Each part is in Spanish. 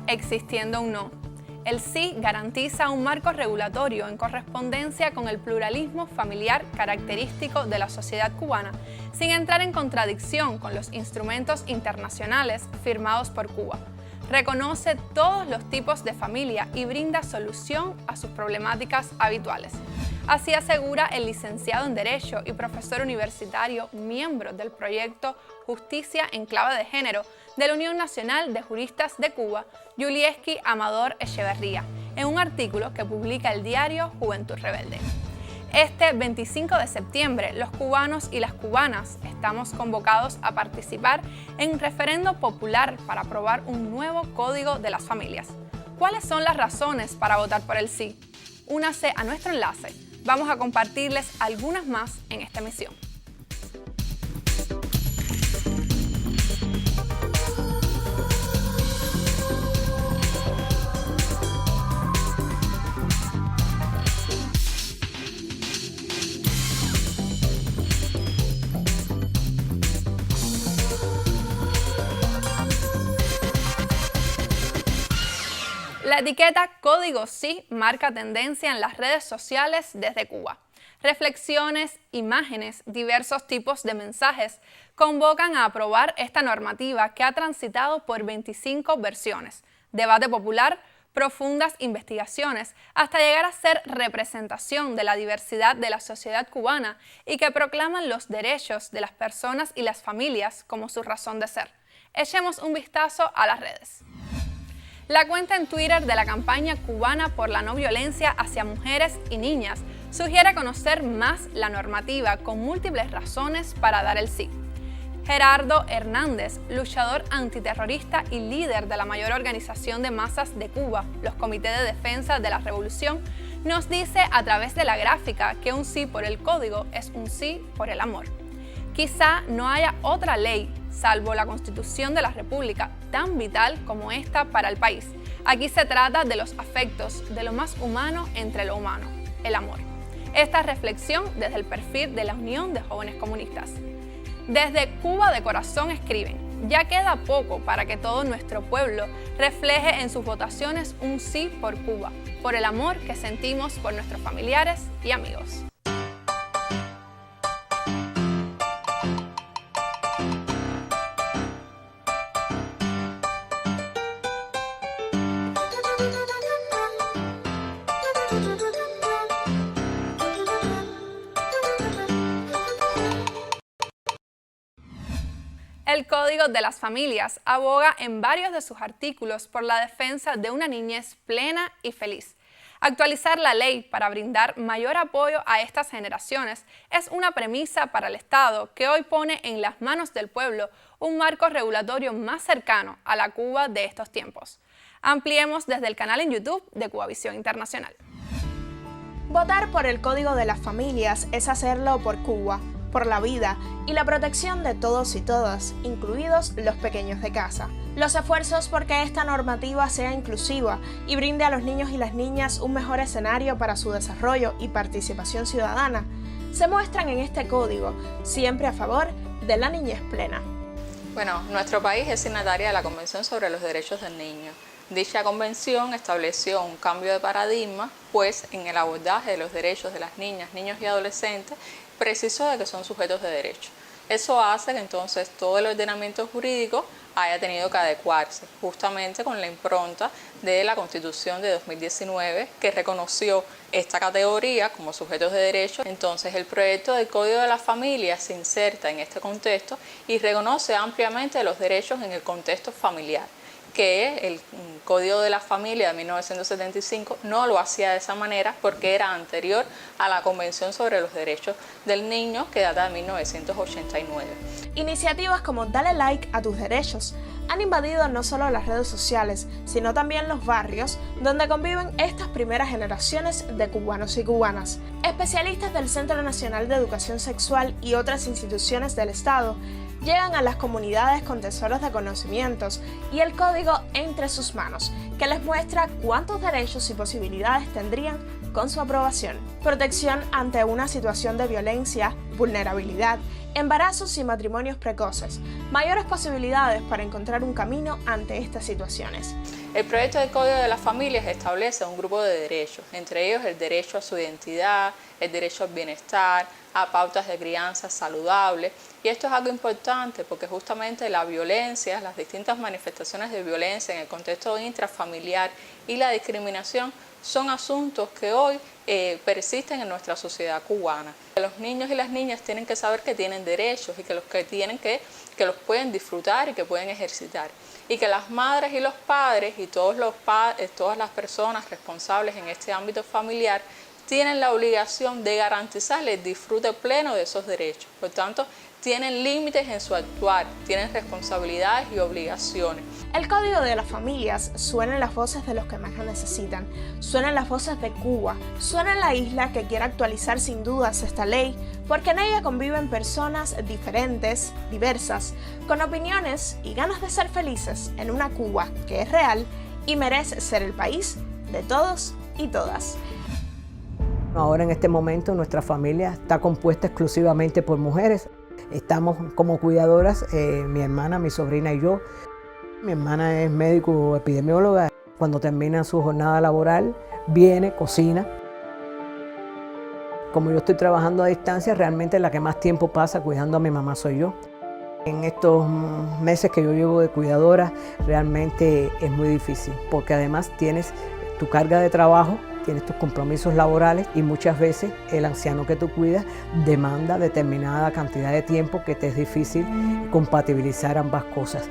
existiendo un no. El sí garantiza un marco regulatorio en correspondencia con el pluralismo familiar característico de la sociedad cubana, sin entrar en contradicción con los instrumentos internacionales firmados por Cuba. Reconoce todos los tipos de familia y brinda solución a sus problemáticas habituales. Así asegura el licenciado en Derecho y profesor universitario, miembro del proyecto Justicia en Clave de Género de la Unión Nacional de Juristas de Cuba, Yulieski Amador Echeverría, en un artículo que publica el diario Juventud Rebelde. Este 25 de septiembre, los cubanos y las cubanas estamos convocados a participar en un referendo popular para aprobar un nuevo Código de las Familias. ¿Cuáles son las razones para votar por el sí? Únase a nuestro enlace. Vamos a compartirles algunas más en esta emisión. La etiqueta Código Sí marca tendencia en las redes sociales desde Cuba. Reflexiones, imágenes, diversos tipos de mensajes convocan a aprobar esta normativa que ha transitado por 25 versiones, debate popular, profundas investigaciones, hasta llegar a ser representación de la diversidad de la sociedad cubana y que proclaman los derechos de las personas y las familias como su razón de ser. Echemos un vistazo a las redes. La cuenta en Twitter de la campaña cubana por la no violencia hacia mujeres y niñas sugiere conocer más la normativa con múltiples razones para dar el sí. Gerardo Hernández, luchador antiterrorista y líder de la mayor organización de masas de Cuba, los Comités de Defensa de la Revolución, nos dice a través de la gráfica que un sí por el código es un sí por el amor. Quizá no haya otra ley, salvo la Constitución de la República, tan vital como esta para el país. Aquí se trata de los afectos, de lo más humano entre lo humano, el amor. Esta reflexión desde el perfil de la Unión de Jóvenes Comunistas. Desde Cuba de Corazón escriben: ya queda poco para que todo nuestro pueblo refleje en sus votaciones un sí por Cuba, por el amor que sentimos por nuestros familiares y amigos. El Código de las Familias aboga en varios de sus artículos por la defensa de una niñez plena y feliz. Actualizar la ley para brindar mayor apoyo a estas generaciones es una premisa para el Estado que hoy pone en las manos del pueblo un marco regulatorio más cercano a la Cuba de estos tiempos. Ampliemos desde el canal en YouTube de Cubavisión Internacional. Votar por el Código de las Familias es hacerlo por Cuba, por la vida y la protección de todos y todas, incluidos los pequeños de casa. Los esfuerzos por que esta normativa sea inclusiva y brinde a los niños y las niñas un mejor escenario para su desarrollo y participación ciudadana se muestran en este código, siempre a favor de la niñez plena. Bueno, nuestro país es signataria de la Convención sobre los Derechos del Niño. Dicha convención estableció un cambio de paradigma, pues en el abordaje de los derechos de las niñas, niños y adolescentes precisó de que son sujetos de derecho. Eso hace que entonces todo el ordenamiento jurídico haya tenido que adecuarse, justamente con la impronta de la Constitución de 2019, que reconoció esta categoría como sujetos de derecho. Entonces el proyecto del Código de la Familia se inserta en este contexto y reconoce ampliamente los derechos en el contexto familiar, que el Código de la Familia de 1975 no lo hacía de esa manera porque era anterior a la Convención sobre los Derechos del Niño, que data de 1989. Iniciativas como Dale Like a tus derechos han invadido no solo las redes sociales, sino también los barrios donde conviven estas primeras generaciones de cubanos y cubanas. Especialistas del Centro Nacional de Educación Sexual y otras instituciones del Estado llegan a las comunidades con tesoros de conocimientos y el código entre sus manos, que les muestra cuántos derechos y posibilidades tendrían con su aprobación. Protección ante una situación de violencia, vulnerabilidad Embarazos y matrimonios precoces, mayores posibilidades para encontrar un camino ante estas situaciones. El proyecto de Código de las Familias establece un grupo de derechos, entre ellos el derecho a su identidad, el derecho al bienestar, a pautas de crianza saludable. Y esto es algo importante porque justamente la violencia, las distintas manifestaciones de violencia en el contexto intrafamiliar y la discriminación son asuntos que hoy persisten en nuestra sociedad cubana. Los niños y las niñas tienen que saber que tienen derechos y que los pueden disfrutar y que pueden ejercitar. Y que las madres y los padres y todas las personas responsables en este ámbito familiar tienen la obligación de garantizarle el disfrute pleno de esos derechos. Por tanto, tienen límites en su actuar, tienen responsabilidades y obligaciones. El Código de las Familias suena en las voces de los que más lo necesitan, suena en las voces de Cuba, suena en la isla que quiere actualizar sin dudas esta ley, porque en ella conviven personas diferentes, diversas, con opiniones y ganas de ser felices en una Cuba que es real y merece ser el país de todos y todas. Ahora en este momento nuestra familia está compuesta exclusivamente por mujeres. Estamos como cuidadoras, mi hermana, mi sobrina y yo. Mi hermana es médico epidemióloga. Cuando termina su jornada laboral, viene, cocina. Como yo estoy trabajando a distancia, realmente la que más tiempo pasa cuidando a mi mamá soy yo. En estos meses que yo llevo de cuidadora, realmente es muy difícil, porque además tienes tu carga de trabajo, tienes tus compromisos laborales y muchas veces el anciano que tú cuidas demanda determinada cantidad de tiempo que te es difícil compatibilizar ambas cosas.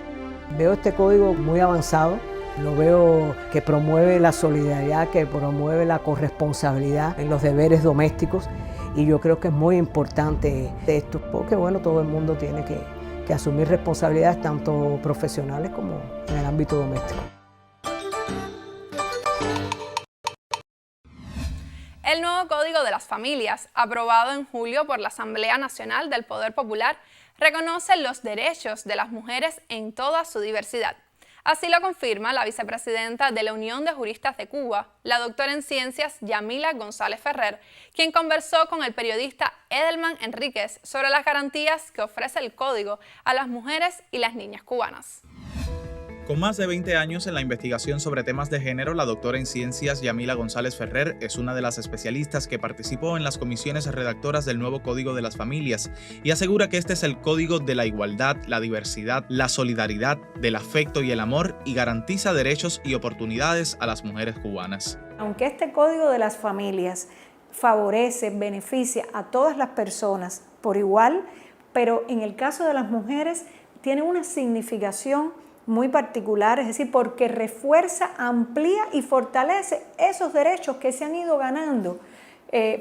Veo este código muy avanzado, lo veo que promueve la solidaridad, que promueve la corresponsabilidad en los deberes domésticos y yo creo que es muy importante esto porque bueno, todo el mundo tiene que asumir responsabilidades tanto profesionales como en el ámbito doméstico. El nuevo Código de las Familias, aprobado en julio por la Asamblea Nacional del Poder Popular, reconoce los derechos de las mujeres en toda su diversidad. Así lo confirma la vicepresidenta de la Unión de Juristas de Cuba, la doctora en Ciencias Yamila González Ferrer, quien conversó con el periodista Edelman Enríquez sobre las garantías que ofrece el Código a las mujeres y las niñas cubanas. Con más de 20 años en la investigación sobre temas de género, la doctora en Ciencias Yamila González Ferrer es una de las especialistas que participó en las comisiones redactoras del nuevo Código de las Familias y asegura que este es el código de la igualdad, la diversidad, la solidaridad, del afecto y el amor y garantiza derechos y oportunidades a las mujeres cubanas. Aunque este Código de las Familias favorece, beneficia a todas las personas por igual, pero en el caso de las mujeres tiene una significación muy particular, es decir, porque refuerza, amplía y fortalece esos derechos que se han ido ganando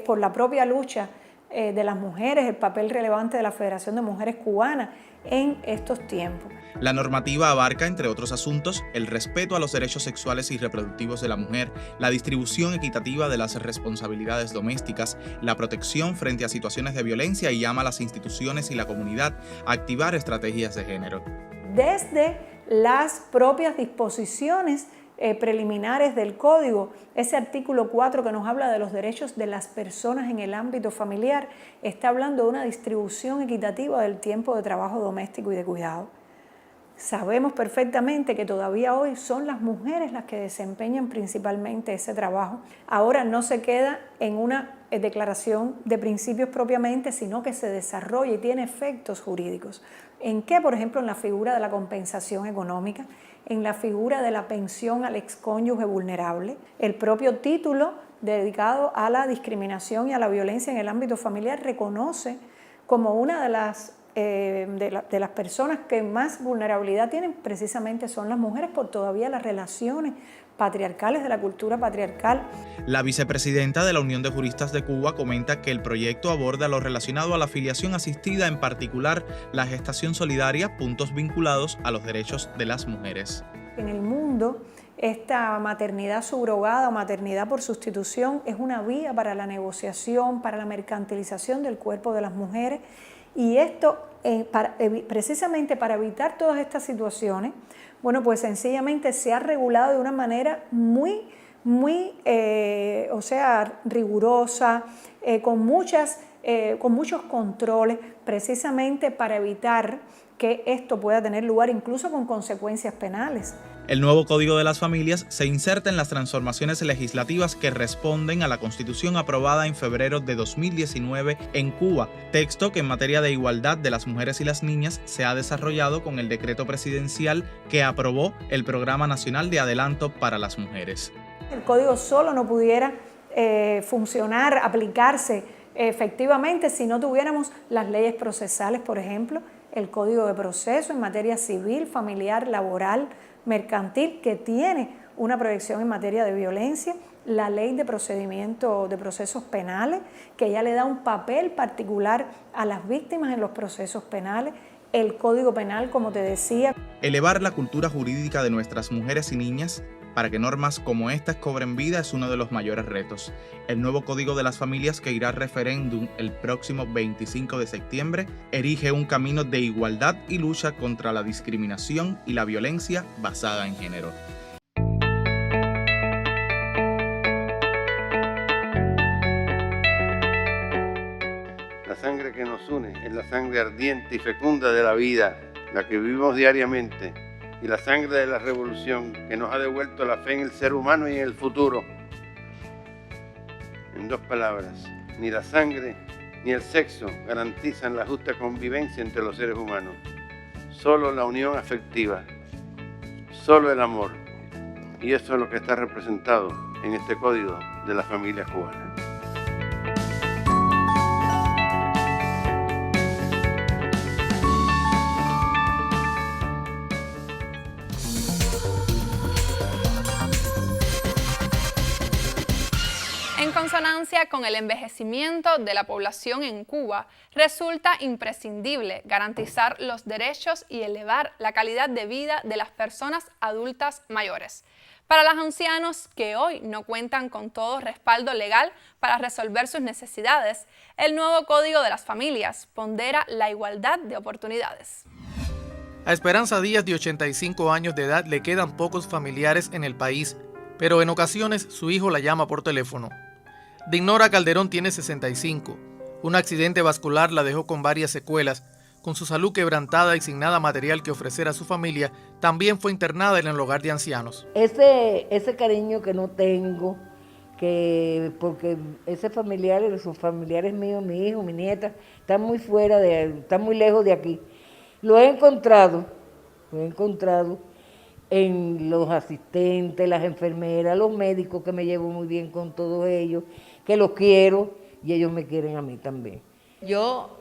por la propia lucha de las mujeres, el papel relevante de la Federación de Mujeres Cubanas en estos tiempos. La normativa abarca, entre otros asuntos, el respeto a los derechos sexuales y reproductivos de la mujer, la distribución equitativa de las responsabilidades domésticas, la protección frente a situaciones de violencia y llama a las instituciones y la comunidad a activar estrategias de género. Desde las propias disposiciones preliminares del Código, ese artículo 4 que nos habla de los derechos de las personas en el ámbito familiar, está hablando de una distribución equitativa del tiempo de trabajo doméstico y de cuidado. Sabemos perfectamente que todavía hoy son las mujeres las que desempeñan principalmente ese trabajo. Ahora no se queda en una declaración de principios propiamente, sino que se desarrolla y tiene efectos jurídicos. ¿En qué? Por ejemplo, en la figura de la compensación económica, en la figura de la pensión al excónyuge vulnerable, el propio título dedicado a la discriminación y a la violencia en el ámbito familiar reconoce como una de las personas que más vulnerabilidad tienen precisamente son las mujeres por todavía las relaciones patriarcales de la cultura patriarcal. La vicepresidenta de la Unión de Juristas de Cuba comenta que el proyecto aborda lo relacionado a la filiación asistida, en particular la gestación solidaria, puntos vinculados a los derechos de las mujeres. En el mundo, esta maternidad subrogada o maternidad por sustitución es una vía para la negociación, para la mercantilización del cuerpo de las mujeres. Y esto, precisamente para evitar todas estas situaciones, bueno, pues sencillamente se ha regulado de una manera muy muy, rigurosa, con muchos controles, precisamente para evitar que esto pueda tener lugar incluso con consecuencias penales. El nuevo Código de las Familias se inserta en las transformaciones legislativas que responden a la Constitución aprobada en febrero de 2019 en Cuba, texto que en materia de igualdad de las mujeres y las niñas se ha desarrollado con el decreto presidencial que aprobó el Programa Nacional de Adelanto para las Mujeres. El código solo no pudiera funcionar, aplicarse efectivamente si no tuviéramos las leyes procesales, por ejemplo, el Código de Proceso en materia civil, familiar, laboral, mercantil, que tiene una proyección en materia de violencia, la ley de procedimiento de procesos penales, que ya le da un papel particular a las víctimas en los procesos penales, el Código Penal, como te decía. Elevar la cultura jurídica de nuestras mujeres y niñas para que normas como estas cobren vida es uno de los mayores retos. El nuevo Código de las Familias, que irá a referéndum el próximo 25 de septiembre, erige un camino de igualdad y lucha contra la discriminación y la violencia basada en género. La sangre que nos une es la sangre ardiente y fecunda de la vida, la que vivimos diariamente, y la sangre de la revolución que nos ha devuelto la fe en el ser humano y en el futuro. En dos palabras, ni la sangre ni el sexo garantizan la justa convivencia entre los seres humanos. Solo la unión afectiva, solo el amor. Y eso es lo que está representado en este Código de las Familias Cubanas. En consonancia con el envejecimiento de la población en Cuba, resulta imprescindible garantizar los derechos y elevar la calidad de vida de las personas adultas mayores. Para los ancianos que hoy no cuentan con todo respaldo legal para resolver sus necesidades, el nuevo Código de las Familias pondera la igualdad de oportunidades. A Esperanza Díaz, de 85 años de edad, le quedan pocos familiares en el país, pero en ocasiones su hijo la llama por teléfono. Dinora Calderón tiene 65. Un accidente vascular la dejó con varias secuelas. Con su salud quebrantada y sin nada material que ofrecer a su familia, también fue internada en el hogar de ancianos. Ese cariño que no tengo, porque ese familiar, sus familiares míos, mi hijo, mi nieta, están muy están muy lejos de aquí. Lo he encontrado en los asistentes, las enfermeras, los médicos, que me llevo muy bien con todos ellos, que los quiero y ellos me quieren a mí también. Yo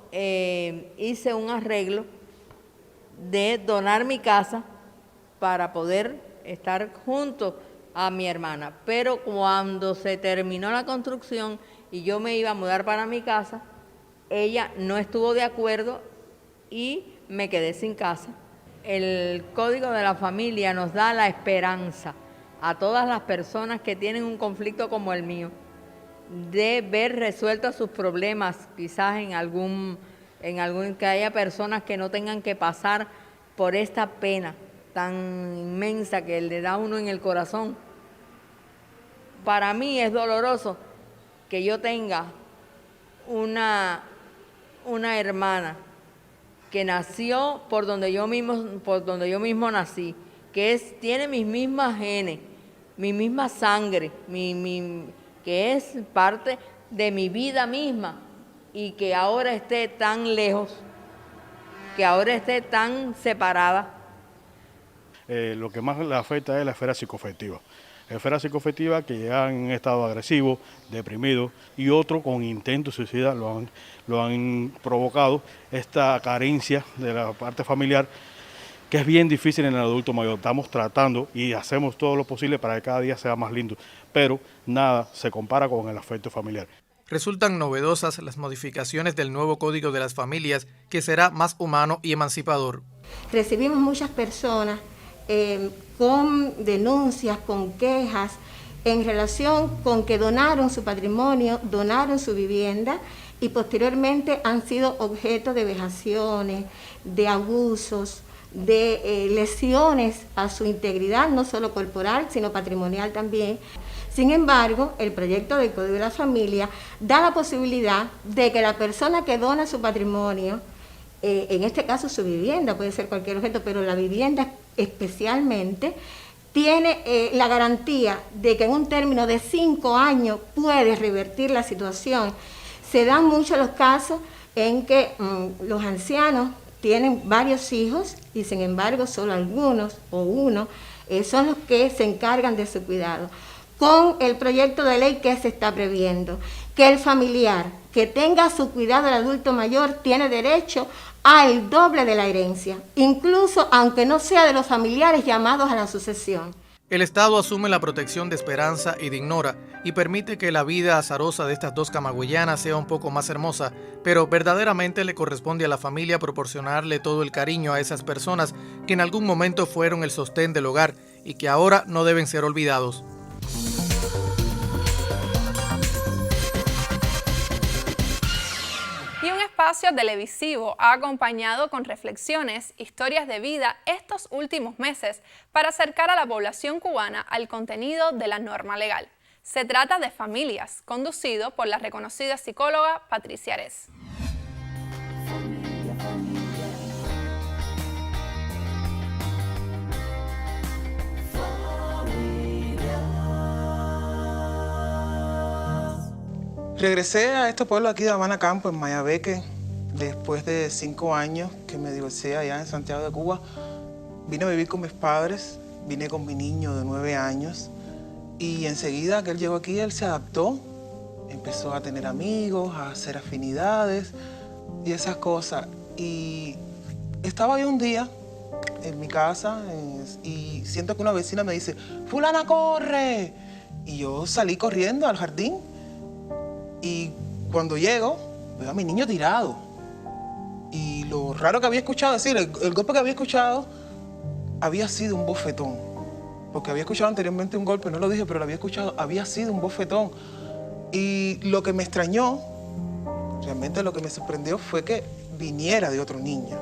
hice un arreglo de donar mi casa para poder estar junto a mi hermana, pero cuando se terminó la construcción y yo me iba a mudar para mi casa, ella no estuvo de acuerdo y me quedé sin casa. El Código de la Familia nos da la esperanza a todas las personas que tienen un conflicto como el mío, de ver resueltos sus problemas, quizás en algún que haya personas que no tengan que pasar por esta pena tan inmensa que le da a uno en el corazón. Para mí es doloroso que yo tenga una hermana que nació por donde yo mismo nací, tiene mis mismas genes, mi misma sangre, que es parte de mi vida misma, y que ahora esté tan lejos, que ahora esté tan separada. Lo que más le afecta es la esfera psicoafectiva. La esfera psicoafectiva, que llega en estado agresivo, deprimido, y otro con intento suicida lo han provocado esta carencia de la parte familiar, que es bien difícil en el adulto mayor. Estamos tratando y hacemos todo lo posible para que cada día sea más lindo, pero nada se compara con el afecto familiar. Resultan novedosas las modificaciones del nuevo Código de las Familias, que será más humano y emancipador. Recibimos muchas personas con denuncias, con quejas, en relación con que donaron su patrimonio, donaron su vivienda y posteriormente han sido objeto de vejaciones, de abusos, de lesiones a su integridad, no solo corporal, sino patrimonial también. Sin embargo, el proyecto del Código de la Familia da la posibilidad de que la persona que dona su patrimonio, en este caso su vivienda, puede ser cualquier objeto, pero la vivienda especialmente, tiene la garantía de que en un término de 5 años puede revertir la situación. Se dan muchos los casos en que los ancianos tienen varios hijos y sin embargo solo algunos o uno son los que se encargan de su cuidado. Con el proyecto de ley que se está previendo, que el familiar que tenga su cuidado del adulto mayor tiene derecho al doble de la herencia, incluso aunque no sea de los familiares llamados a la sucesión. El Estado asume la protección de Esperanza y de Ignora y permite que la vida azarosa de estas dos camagüeyanas sea un poco más hermosa, pero verdaderamente le corresponde a la familia proporcionarle todo el cariño a esas personas que en algún momento fueron el sostén del hogar y que ahora no deben ser olvidados. Y un espacio televisivo ha acompañado con reflexiones, historias de vida estos últimos meses para acercar a la población cubana al contenido de la norma legal. Se trata de Familias, conducido por la reconocida psicóloga Patricia Ares. Regresé a este pueblo aquí de Habana Campo, en Mayabeque, después de 5 años que me divorcié allá en Santiago de Cuba. Vine a vivir con mis padres, vine con mi niño de 9 años y enseguida que él llegó aquí, él se adaptó, empezó a tener amigos, a hacer afinidades y esas cosas. Y estaba yo un día en mi casa y siento que una vecina me dice, ¡Fulana, corre! Y yo salí corriendo al jardín. Y cuando llego, veo a mi niño tirado. Y lo raro que había escuchado, es decir, el golpe que había escuchado había sido un bofetón. Porque había escuchado anteriormente un golpe, no lo dije, pero lo había escuchado, había sido un bofetón. Y lo que me extrañó, realmente lo que me sorprendió fue que viniera de otro niño.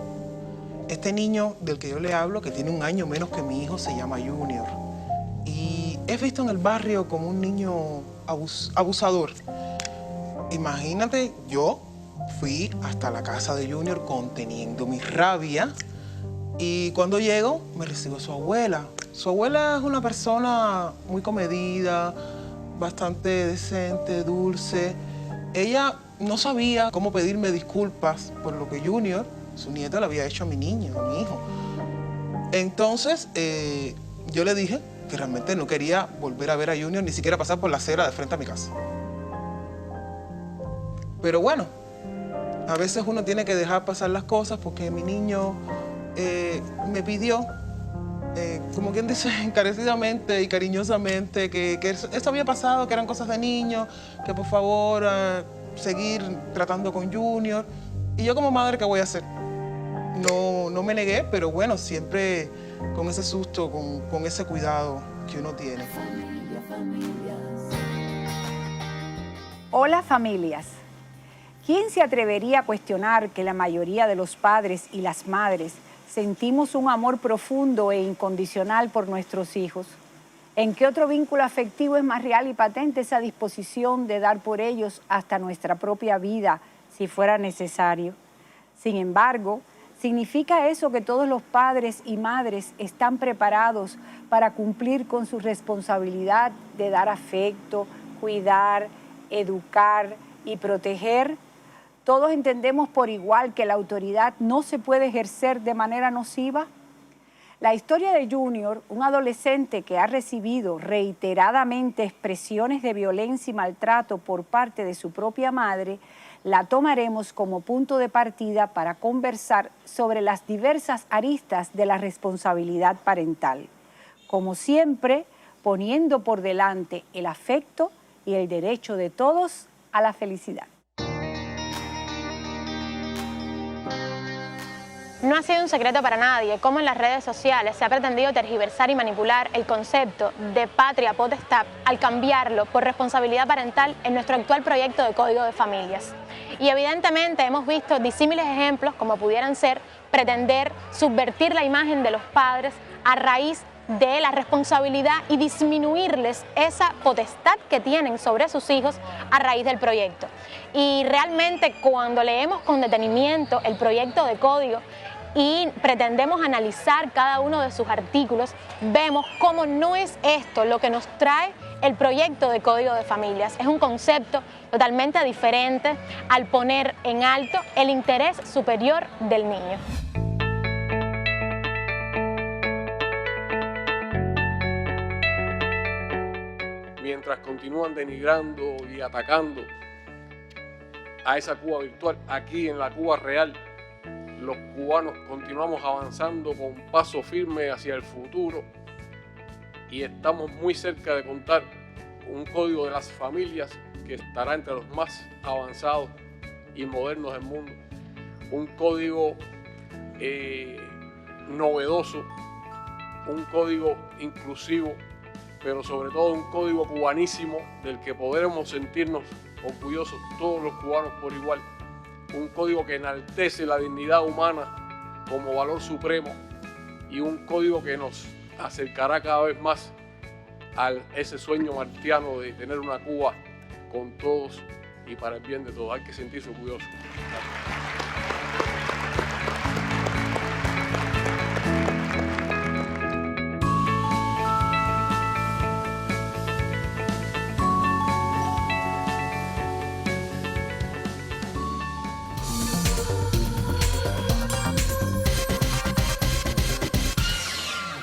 Este niño del que yo le hablo, que tiene 1 año menos que mi hijo, se llama Junior. Y es visto en el barrio como un niño abusador. Imagínate, yo fui hasta la casa de Junior conteniendo mi rabia y cuando llego me recibió su abuela. Su abuela es una persona muy comedida, bastante decente, dulce. Ella no sabía cómo pedirme disculpas por lo que Junior, su nieto, le había hecho a mi niño, a mi hijo. Entonces, yo le dije que realmente no quería volver a ver a Junior, ni siquiera pasar por la acera de frente a mi casa. Pero bueno, a veces uno tiene que dejar pasar las cosas porque mi niño me pidió, como quien dice, encarecidamente y cariñosamente, que eso había pasado, que eran cosas de niño, que por favor seguir tratando con Junior. Y yo como madre, ¿qué voy a hacer? No me negué, pero bueno, siempre con ese susto, con ese cuidado que uno tiene. Hola, familias. ¿Quién se atrevería a cuestionar que la mayoría de los padres y las madres sentimos un amor profundo e incondicional por nuestros hijos? ¿En qué otro vínculo afectivo es más real y patente esa disposición de dar por ellos hasta nuestra propia vida, si fuera necesario? Sin embargo, ¿significa eso que todos los padres y madres están preparados para cumplir con su responsabilidad de dar afecto, cuidar, educar y proteger? ¿Todos entendemos por igual que la autoridad no se puede ejercer de manera nociva? La historia de Junior, un adolescente que ha recibido reiteradamente expresiones de violencia y maltrato por parte de su propia madre, la tomaremos como punto de partida para conversar sobre las diversas aristas de la responsabilidad parental. Como siempre, poniendo por delante el afecto y el derecho de todos a la felicidad. No ha sido un secreto para nadie cómo en las redes sociales se ha pretendido tergiversar y manipular el concepto de patria potestad al cambiarlo por responsabilidad parental en nuestro actual proyecto de Código de Familias. Y evidentemente hemos visto disímiles ejemplos como pudieran ser pretender subvertir la imagen de los padres a raíz de la responsabilidad y disminuirles esa potestad que tienen sobre sus hijos a raíz del proyecto. Y realmente cuando leemos con detenimiento el proyecto de código y pretendemos analizar cada uno de sus artículos, vemos cómo no es esto lo que nos trae el proyecto de Código de Familias. Es un concepto totalmente diferente al poner en alto el interés superior del niño. Mientras continúan denigrando y atacando a esa Cuba virtual, aquí en la Cuba real, los cubanos continuamos avanzando con paso firme hacia el futuro y estamos muy cerca de contar un código de las familias que estará entre los más avanzados y modernos del mundo. Un código novedoso, un código inclusivo, pero sobre todo un código cubanísimo del que podremos sentirnos orgullosos todos los cubanos por igual. Un código que enaltece la dignidad humana como valor supremo y un código que nos acercará cada vez más a ese sueño martiano de tener una Cuba con todos y para el bien de todos. Hay que sentirse orgullosos.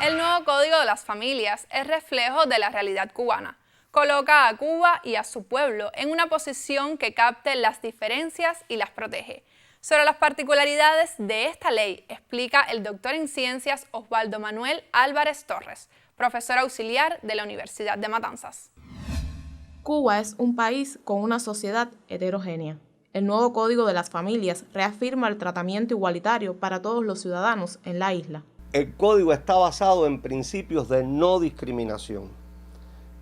El nuevo Código de las Familias es reflejo de la realidad cubana. Coloca a Cuba y a su pueblo en una posición que capte las diferencias y las protege. Sobre las particularidades de esta ley explica el doctor en ciencias Osvaldo Manuel Álvarez Torres, profesor auxiliar de la Universidad de Matanzas. Cuba es un país con una sociedad heterogénea. El nuevo Código de las Familias reafirma el tratamiento igualitario para todos los ciudadanos en la isla. El código está basado en principios de no discriminación,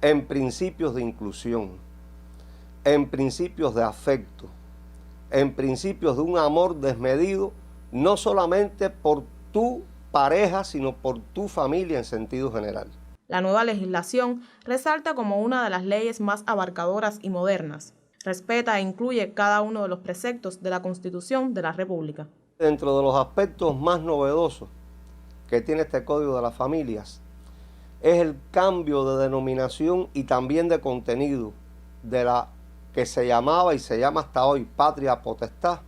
en principios de inclusión, en principios de afecto, en principios de un amor desmedido, no solamente por tu pareja, sino por tu familia en sentido general. La nueva legislación resalta como una de las leyes más abarcadoras y modernas. Respeta e incluye cada uno de los preceptos de la Constitución de la República. Dentro de los aspectos más novedosos que tiene este Código de las Familias es el cambio de denominación y también de contenido de la que se llamaba y se llama hasta hoy patria potestad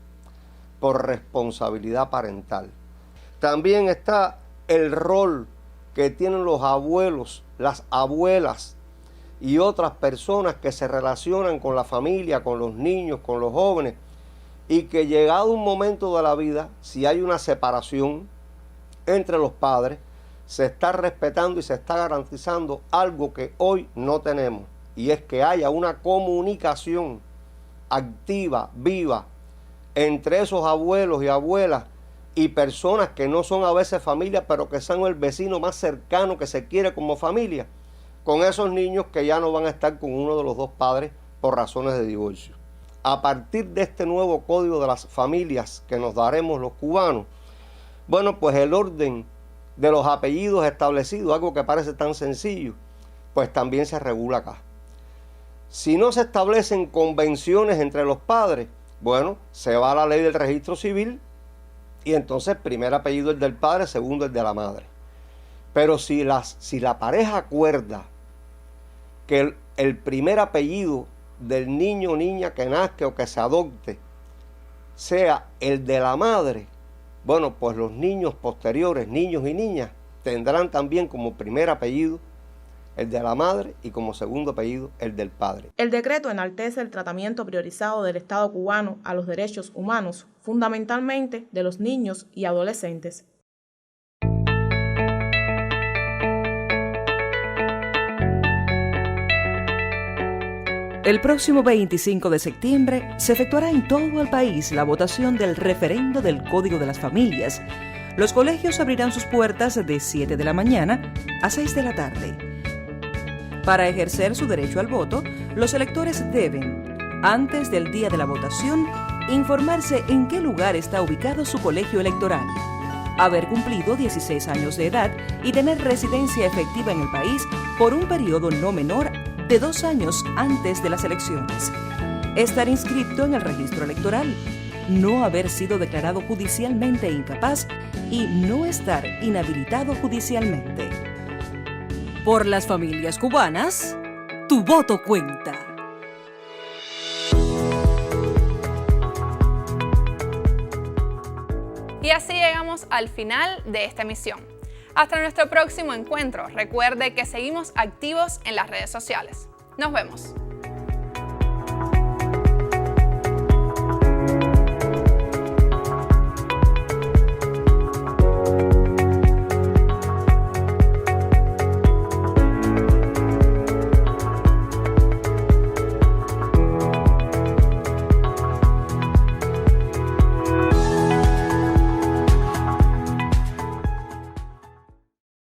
por responsabilidad parental. También está el rol que tienen los abuelos, las abuelas y otras personas que se relacionan con la familia, con los niños, con los jóvenes, y que llegado un momento de la vida, si hay una separación entre los padres, se está respetando y se está garantizando algo que hoy no tenemos, y es que haya una comunicación activa, viva, entre esos abuelos y abuelas y personas que no son a veces familia, pero que son el vecino más cercano que se quiere como familia, con esos niños que ya no van a estar con uno de los dos padres por razones de divorcio. A partir de este nuevo Código de las Familias que nos daremos los cubanos, bueno, pues el orden de los apellidos establecidos, algo que parece tan sencillo, pues también se regula acá. Si no se establecen convenciones entre los padres, bueno, se va a la ley del registro civil y entonces primer apellido es del padre, segundo es de la madre. Pero si la pareja acuerda que el primer apellido del niño o niña que nazca o que se adopte sea el de la madre, bueno, pues los niños posteriores, niños y niñas, tendrán también como primer apellido el de la madre y como segundo apellido el del padre. El decreto enaltece el tratamiento priorizado del Estado cubano a los derechos humanos, fundamentalmente de los niños y adolescentes. El próximo 25 de septiembre se efectuará en todo el país la votación del referendo del Código de las Familias. Los colegios abrirán sus puertas de 7 de la mañana a 6 de la tarde. Para ejercer su derecho al voto, los electores deben, antes del día de la votación, informarse en qué lugar está ubicado su colegio electoral. haber cumplido 16 años de edad y tener residencia efectiva en el país por un periodo no menor de 2 años antes de las elecciones, estar inscrito en el registro electoral, no haber sido declarado judicialmente incapaz y no estar inhabilitado judicialmente. Por las familias cubanas, tu voto cuenta. Y así llegamos al final de esta emisión. Hasta nuestro próximo encuentro. Recuerde que seguimos activos en las redes sociales. Nos vemos.